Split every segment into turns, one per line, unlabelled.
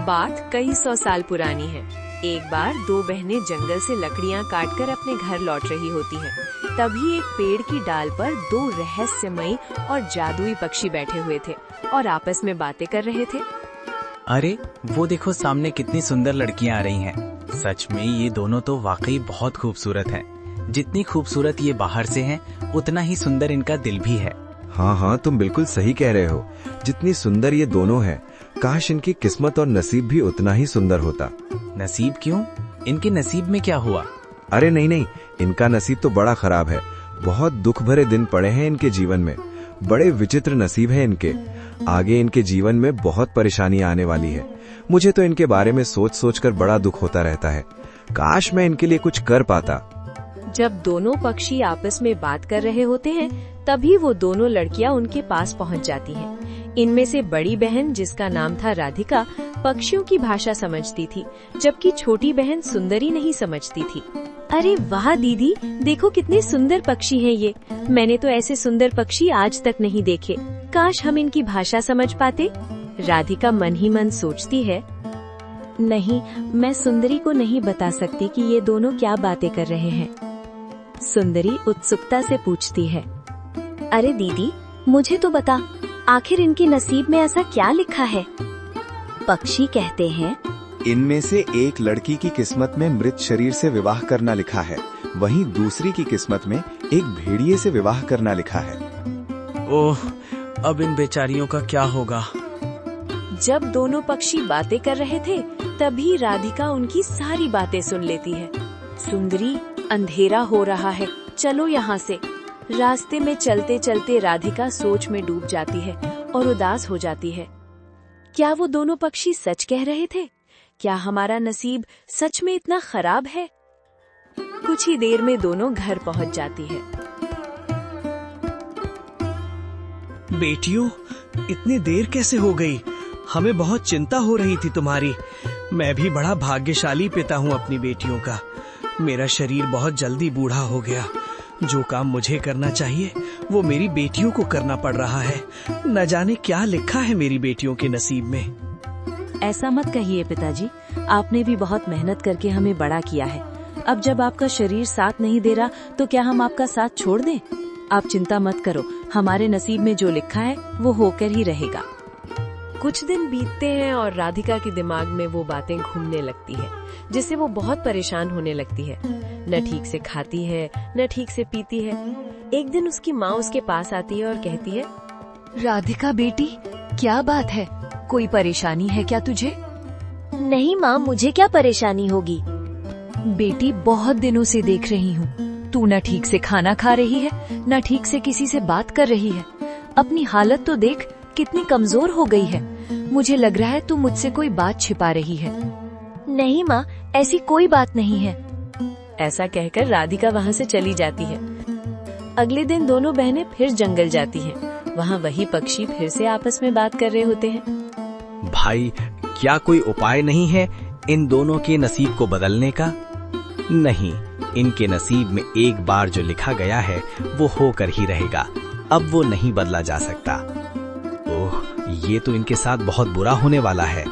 बात कई सौ साल पुरानी है। एक बार दो बहनें जंगल से लकड़ियां काटकर अपने घर लौट रही होती हैं। तभी एक पेड़ की डाल पर दो रहस्यमयी और जादुई पक्षी बैठे हुए थे और आपस में बातें कर रहे थे।
अरे वो देखो, सामने कितनी सुंदर लड़कियां आ रही हैं। सच में ये दोनों तो वाकई बहुत खूबसूरत हैं। जितनी खूबसूरत ये बाहर से हैं, उतना ही सुंदर इनका दिल भी है।
हाँ, तुम बिल्कुल सही कह रहे हो। जितनी सुंदर ये दोनों हैं, काश इनकी किस्मत और नसीब भी उतना ही सुंदर होता।
नसीब क्यों? इनके नसीब में क्या हुआ?
अरे नहीं, इनका नसीब तो बड़ा खराब है। बहुत दुख भरे दिन पड़े हैं इनके जीवन में। बड़े विचित्र नसीब है इनके। आगे इनके जीवन में बहुत परेशानी आने वाली है। मुझे तो इनके बारे में सोच सोच कर बड़ा दुख होता रहता है। काश मैं इनके लिए कुछ कर पाता।
जब दोनों पक्षी आपस में बात कर रहे होते हैं, तभी वो दोनों लड़कियां उनके पास पहुंच जाती हैं। इनमें से बड़ी बहन, जिसका नाम था राधिका, पक्षियों की भाषा समझती थी, जबकि छोटी बहन सुंदरी नहीं समझती थी। अरे वाह दीदी, देखो कितने सुंदर पक्षी हैं ये। मैंने तो ऐसे सुंदर पक्षी आज तक नहीं देखे। काश हम इनकी भाषा समझ पाते। राधिका मन ही मन सोचती है। नहीं, मैं सुंदरी को नहीं बता सकती कि ये दोनों क्या बातें कर रहे हैं। सुंदरी उत्सुकता से पूछती है, अरे दीदी, मुझे तो बता, आखिर इनके नसीब में ऐसा क्या लिखा है? पक्षी कहते हैं,
इनमें से एक लड़की की किस्मत में मृत शरीर से विवाह करना लिखा है, वहीं दूसरी की किस्मत में एक भेड़िए से विवाह करना लिखा है।
ओह, अब इन बेचारियों का क्या होगा?
जब दोनों पक्षी बातें कर रहे थे, तभी राधिका उनकी सारी बातें सुन लेती है। सुंदरी, अंधेरा हो रहा है, चलो यहाँ से। रास्ते में चलते चलते राधिका सोच में डूब जाती है और उदास हो जाती है। क्या वो दोनों पक्षी सच कह रहे थे? क्या हमारा नसीब सच में इतना खराब है? कुछ ही देर में दोनों घर पहुंच जाती है।
बेटियों, इतनी देर कैसे हो गई? हमें बहुत चिंता हो रही थी तुम्हारी। मैं भी बड़ा भाग्यशाली पिता हूँ अपनी बेटियों का। मेरा शरीर बहुत जल्दी बूढ़ा हो गया। जो काम मुझे करना चाहिए वो मेरी बेटियों को करना पड़ रहा है। न जाने क्या लिखा है मेरी बेटियों के नसीब में।
ऐसा मत कहिए पिताजी, आपने भी बहुत मेहनत करके हमें बड़ा किया है। अब जब आपका शरीर साथ नहीं दे रहा, तो क्या हम आपका साथ छोड़ दें? आप चिंता मत करो, हमारे नसीब में जो लिखा है वो होकर ही रहेगा।
कुछ दिन बीतते हैं और राधिका के दिमाग में वो बातें घूमने लगती है, जिससे वो बहुत परेशान होने लगती है। न ठीक से खाती है, न ठीक से पीती है। एक दिन उसकी माँ उसके पास आती है और कहती है,
राधिका बेटी, क्या बात है? कोई परेशानी है क्या तुझे?
नहीं माँ, मुझे क्या परेशानी होगी।
बेटी, बहुत दिनों से देख रही हूँ, तू न ठीक से खाना खा रही है, न ठीक से किसी से बात कर रही है। अपनी हालत तो देख, कितनी कमजोर हो गई है। मुझे लग रहा है तू मुझसे कोई बात छिपा रही है।
नहीं माँ, ऐसी कोई बात नहीं है।
ऐसा कहकर राधिका वहाँ से चली जाती है। अगले दिन दोनों बहनें फिर जंगल जाती हैं। वहाँ वही पक्षी फिर से आपस में बात कर रहे होते हैं।
भाई, क्या कोई उपाय नहीं है इन दोनों के नसीब को बदलने का? नहीं, इनके नसीब में एक बार जो लिखा गया है वो होकर ही रहेगा। अब वो नहीं बदला जा सकता। ओह, ये तो इनके साथ बहुत बुरा होने वाला है।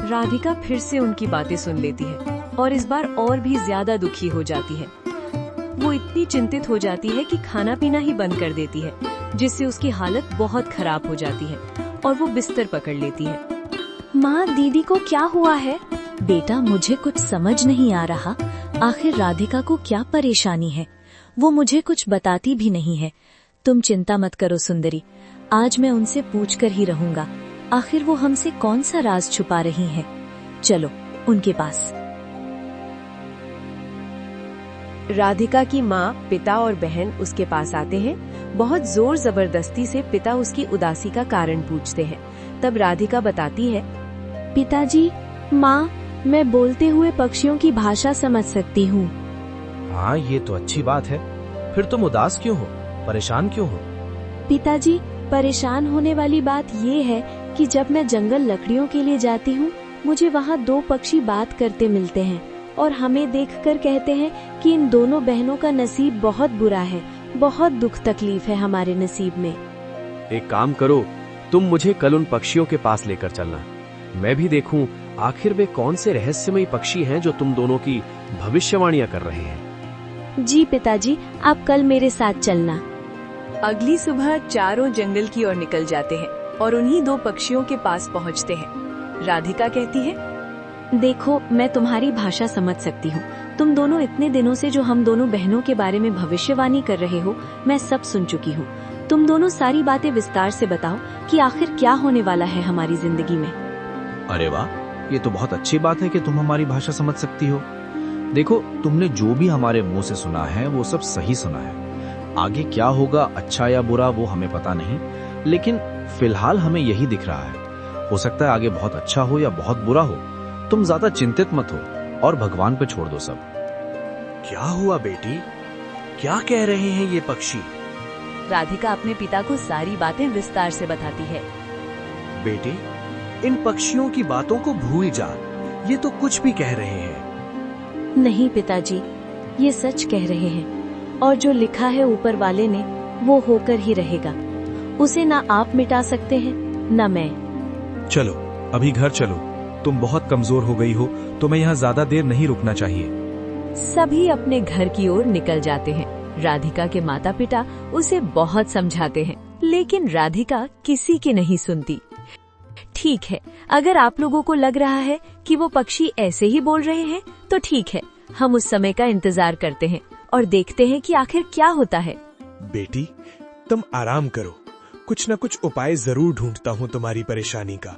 राधिका फिर से उनकी बातें सुन लेती है और इस बार और भी ज्यादा दुखी हो जाती है। वो इतनी चिंतित हो जाती है कि खाना पीना ही बंद कर देती है, जिससे उसकी हालत बहुत खराब हो जाती है और वो बिस्तर पकड़ लेती है।
माँ, दीदी को क्या हुआ है? बेटा, मुझे कुछ समझ नहीं आ रहा। आखिर राधिका को क्या परेशानी है? वो मुझे कुछ बताती भी नहीं है। तुम चिंता मत करो सुंदरी, आज मैं उनसे पूछ कर ही रहूंगा। आखिर वो हमसे कौन सा राज छुपा रही हैं। चलो उनके पास।
राधिका की माँ, पिता और बहन उसके पास आते हैं। बहुत जोर जबरदस्ती से पिता उसकी उदासी का कारण पूछते हैं। तब राधिका बताती है,
पिताजी, माँ, मैं बोलते हुए पक्षियों की भाषा समझ सकती हूँ।
हाँ, ये तो अच्छी बात है। फिर तुम उदास क्यों हो? परेशान क्यों हो?
पिताजी, परेशान होने वाली बात ये है कि जब मैं जंगल लकड़ियों के लिए जाती हूँ, मुझे वहाँ दो पक्षी बात करते मिलते हैं और हमें देखकर कहते हैं कि इन दोनों बहनों का नसीब बहुत बुरा है, बहुत दुख तकलीफ है हमारे नसीब में।
एक काम करो, तुम मुझे कल उन पक्षियों के पास लेकर चलना। मैं भी देखूं आखिर वे कौन से रहस्यमयी पक्षी हैं जो तुम दोनों की भविष्यवाणियां कर रहे हैं।
जी पिताजी, आप कल मेरे साथ चलना।
अगली सुबह चारों जंगल की ओर निकल जाते हैं और उन्हीं दो पक्षियों के पास पहुंचते हैं। राधिका कहती है,
देखो, मैं तुम्हारी भाषा समझ सकती हूँ। तुम दोनों इतने दिनों से जो हम दोनों बहनों के बारे में भविष्यवाणी कर रहे हो, मैं सब सुन चुकी हूँ। तुम दोनों सारी बातें विस्तार से बताओ कि आखिर क्या होने वाला है हमारी जिंदगी में।
अरे वाह, ये तो बहुत अच्छी बात है कि तुम हमारी भाषा समझ सकती हो। देखो, तुमने जो भी हमारे मुंह से सुना है वो सब सही सुना है। आगे क्या होगा, अच्छा या बुरा, वो हमें पता नहीं, लेकिन फिलहाल हमें यही दिख रहा है। हो सकता है आगे बहुत अच्छा हो या बहुत बुरा हो। तुम ज्यादा चिंतित मत हो और भगवान पे छोड़ दो सब।
क्या हुआ बेटी, क्या कह रहे हैं ये पक्षी?
राधिका अपने पिता को सारी बातें विस्तार से बताती है।
बेटी, इन पक्षियों की बातों को भूल जा, ये तो कुछ भी कह रहे हैं।
नहीं पिताजी, ये सच कह रहे हैं और जो लिखा है ऊपर वाले ने वो होकर ही रहेगा। उसे ना आप मिटा सकते हैं ना मैं।
चलो अभी घर चलो, तुम बहुत कमजोर हो गई हो, तुम्हें यहाँ ज्यादा देर नहीं रुकना चाहिए।
सभी अपने घर की ओर निकल जाते हैं। राधिका के माता पिता उसे बहुत समझाते हैं, लेकिन राधिका किसी की नहीं सुनती। ठीक है, अगर आप लोगों को लग रहा है कि वो पक्षी ऐसे ही बोल रहे हैं तो ठीक है, हम उस समय का इंतजार करते हैं और देखते हैं कि आखिर क्या होता है।
बेटी, तुम आराम करो, कुछ न कुछ उपाय जरूर ढूंढता हूँ तुम्हारी परेशानी का।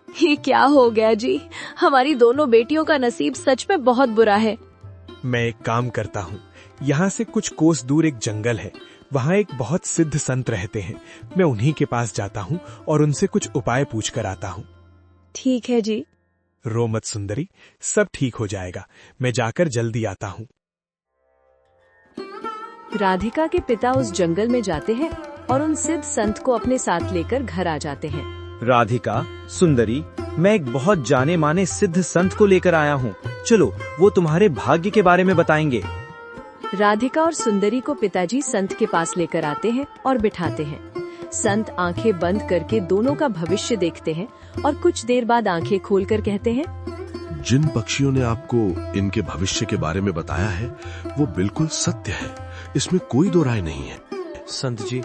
ये क्या हो गया जी? हमारी दोनों बेटियों का नसीब सच में बहुत बुरा है।
मैं एक काम करता हूँ, यहाँ से कुछ कोस दूर एक जंगल है, वहाँ एक बहुत सिद्ध संत रहते हैं। मैं उन्हीं के पास जाता हूँ और उनसे कुछ उपाय पूछ कर आता हूँ।
ठीक है जी।
रो मत सुंदरी, सब ठीक हो जाएगा। मैं जाकर जल्दी आता हूँ।
राधिका के पिता उस जंगल में जाते हैं और उन सिद्ध संत को अपने साथ लेकर घर आ जाते हैं।
राधिका, सुंदरी, मैं एक बहुत जाने माने सिद्ध संत को लेकर आया हूँ। चलो, वो तुम्हारे भाग्य के बारे में बताएंगे।
राधिका और सुंदरी को पिताजी संत के पास लेकर आते हैं और बिठाते हैं। संत आंखें बंद करके दोनों का भविष्य देखते हैं और कुछ देर बाद आंखें खोलकर कहते हैं,
जिन पक्षियों ने आपको इनके भविष्य के बारे में बताया है वो बिल्कुल सत्य है, इसमें कोई दो राय नहीं है।
संत जी,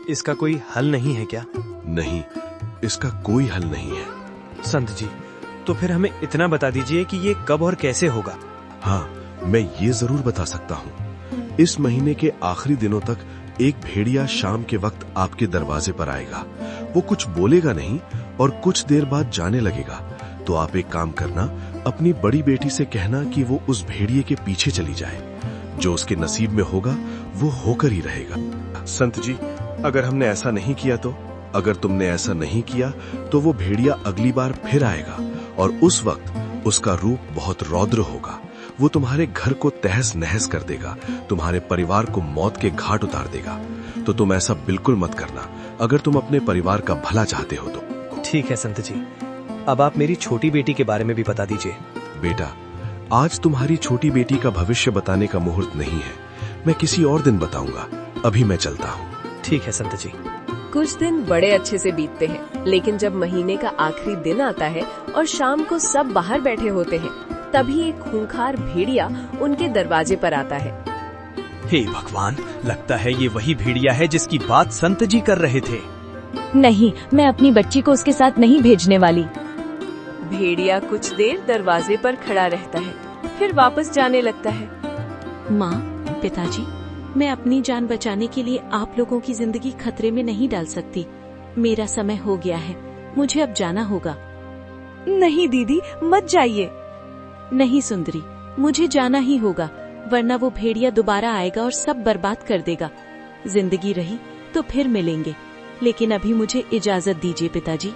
इसका कोई हल नहीं है क्या?
नहीं, इसका कोई हल नहीं है।
संत जी, तो फिर हमें इतना बता दीजिए कि ये कब और कैसे होगा।
हाँ, मैं ये जरूर बता सकता हूँ। इस महीने के आखिरी दिनों तक एक भेड़िया शाम के वक्त आपके दरवाजे पर आएगा। वो कुछ बोलेगा नहीं और कुछ देर बाद जाने लगेगा। तो आप एक काम करना, अपनी बड़ी बेटी से कहना कि वो उस भेड़िए के पीछे चली जाए। जो उसके नसीब में होगा वो होकर ही रहेगा।
संत जी, अगर हमने ऐसा नहीं किया तो?
अगर तुमने ऐसा नहीं किया तो वो भेड़िया अगली बार फिर आएगा और उस वक्त उसका रूप बहुत रौद्र होगा। वो तुम्हारे घर को तहस नहस कर देगा, तुम्हारे परिवार को मौत के घाट उतार देगा। तो तुम ऐसा बिल्कुल मत करना, अगर तुम अपने परिवार का भला चाहते हो तो।
ठीक है संत जी, अब आप मेरी छोटी बेटी के बारे में भी बता दीजिए।
बेटा, आज तुम्हारी छोटी बेटी का भविष्य बताने का मुहूर्त नहीं है। मैं किसी और दिन बताऊंगा। अभी मैं चलता हूँ।
ठीक है संत जी।
कुछ दिन बड़े अच्छे से बीतते हैं, लेकिन जब महीने का आखिरी दिन आता है और शाम को सब बाहर बैठे होते हैं, तभी एक खूंखार भेड़िया उनके दरवाजे पर आता है।
हे भगवान, लगता है ये वही भेड़िया है जिसकी बात संत जी कर रहे थे।
नहीं, मैं अपनी बच्ची को उसके साथ नहीं भेजने वाली।
भेड़िया कुछ देर दरवाजे पर खड़ा रहता है, फिर वापस जाने लगता है।
माँ, पिताजी, मैं अपनी जान बचाने के लिए आप लोगों की जिंदगी खतरे में नहीं डाल सकती। मेरा समय हो गया है, मुझे अब जाना होगा।
नहीं दीदी, मत जाइए।
नहीं सुंदरी, मुझे जाना ही होगा, वरना वो भेड़िया दोबारा आएगा और सब बर्बाद कर देगा। जिंदगी रही तो फिर मिलेंगे, लेकिन अभी मुझे इजाजत दीजिए पिताजी।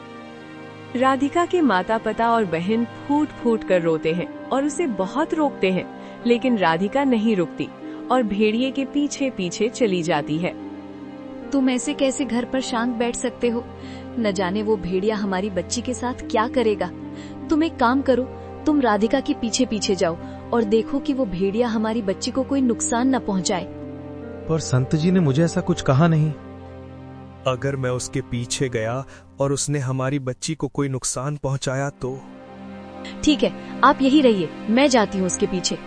राधिका के माता पिता और बहन फूट फूट कर रोते हैं और उसे बहुत रोकते हैं, लेकिन राधिका नहीं रुकती और भेड़िए के पीछे पीछे चली जाती है।
तुम ऐसे कैसे घर पर शांत बैठ सकते हो? न जाने वो भेड़िया हमारी बच्ची के साथ क्या करेगा। तुम एक काम करो, तुम राधिका के पीछे पीछे जाओ और देखो कि वो भेड़िया हमारी बच्ची को कोई नुकसान न पहुंचाए।
पर संत जी ने मुझे ऐसा कुछ कहा नहीं।
अगर मैं उसके पीछे गया और उसने हमारी बच्ची को कोई नुकसान पहुंचाया तो?
ठीक है, आप यही रहिए, मैं जाती हूँ उसके पीछे।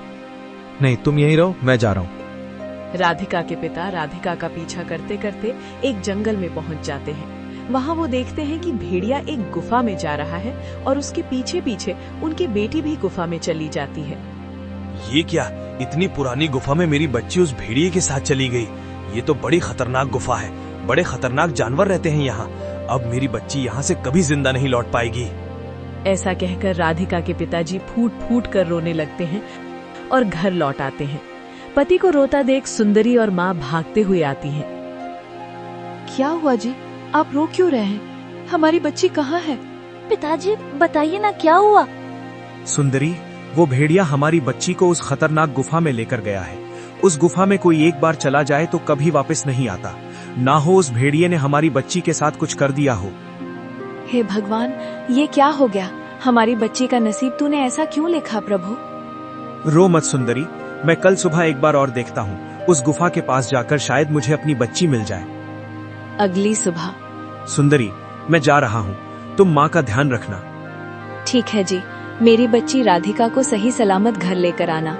नहीं, तुम यहीं रहो, मैं जा रहा हूँ।
राधिका के पिता राधिका का पीछा करते करते एक जंगल में पहुंच जाते हैं। वहाँ वो देखते हैं कि भेड़िया एक गुफा में जा रहा है और उसके पीछे पीछे उनकी बेटी भी गुफा में चली जाती है।
ये क्या, इतनी पुरानी गुफा में मेरी बच्ची उस भेड़िए के साथ चली गई। ये तो बड़ी खतरनाक गुफा है, बड़े खतरनाक जानवर रहते हैं यहाँ। अब मेरी बच्ची यहाँ से कभी जिंदा नहीं लौट पाएगी।
ऐसा कहकर राधिका के पिताजी फूट फूट कर रोने लगते हैं और घर लौट आते हैं। पति को रोता देख सुंदरी और माँ भागते हुए आती हैं।
क्या हुआ जी, आप रो क्यों रहे हैं? हमारी बच्ची कहाँ है?
पिताजी बताइए ना, क्या हुआ?
सुंदरी, वो भेड़िया हमारी बच्ची को उस खतरनाक गुफा में लेकर गया है। उस गुफा में कोई एक बार चला जाए तो कभी वापस नहीं आता। ना हो उस भेड़िए ने हमारी बच्ची के साथ कुछ कर दिया हो।
हे भगवान, ये क्या हो गया? हमारी बच्ची का नसीब तूने ऐसा क्यों लिखा प्रभु?
रो मत सुंदरी, मैं कल सुबह एक बार और देखता हूँ। उस गुफा के पास जाकर शायद मुझे अपनी बच्ची मिल जाए।
अगली सुबह।
सुंदरी, मैं जा रहा हूँ, तुम माँ का ध्यान रखना।
ठीक है जी, मेरी बच्ची राधिका को सही सलामत घर लेकर आना।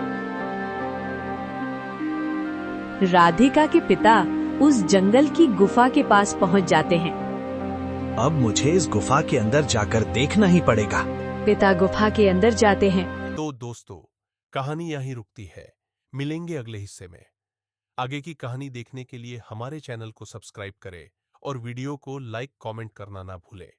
राधिका के पिता उस जंगल की गुफा के पास पहुंच जाते हैं।
अब मुझे इस गुफा के अंदर जाकर देखना ही पड़ेगा।
पिता गुफा के अंदर जाते हैं।
तो दोस्तों, कहानी यहीं रुकती है। मिलेंगे अगले हिस्से में। आगे की कहानी देखने के लिए हमारे चैनल को सब्सक्राइब करें और वीडियो को लाइक कमेंट करना ना भूलें।